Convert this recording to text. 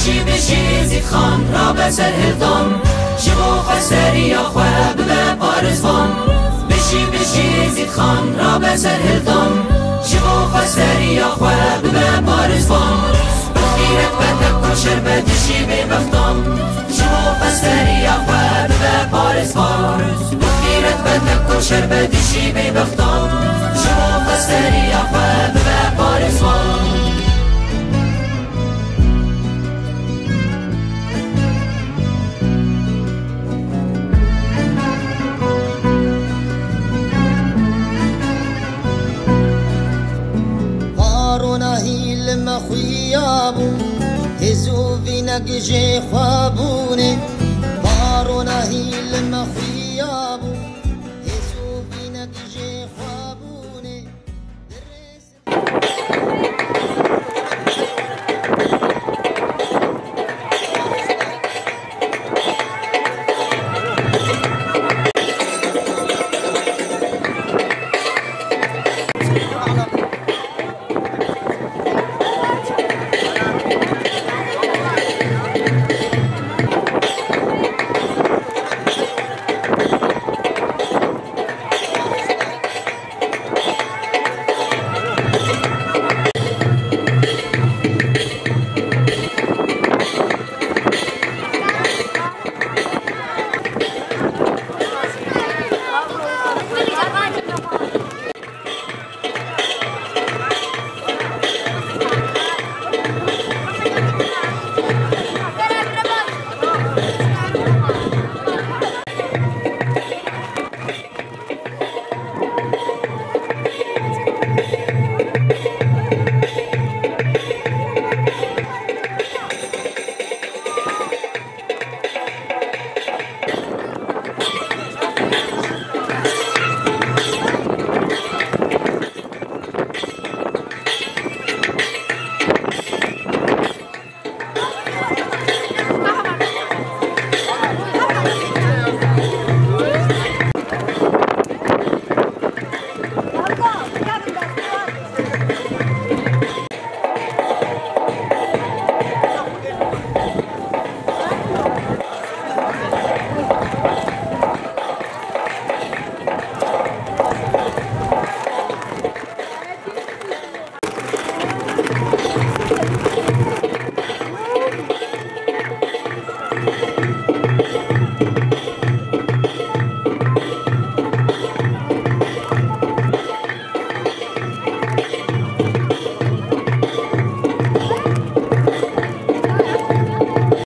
بشی بشی زید خان را بسر هلدان جبو خسری خواب به پارزوان بشی بشی زید خان را بسر هلدان جبو خسری خواب به پارزوان بخیرت بتک و شربت شی به بختان جبو خسری خواب به پارزوان بخیرت بتک و شربت شی به بختان جبو خسری خواب به پارزوان مخيابو هزو في نقجي خوابوني بارو نهي المخيابو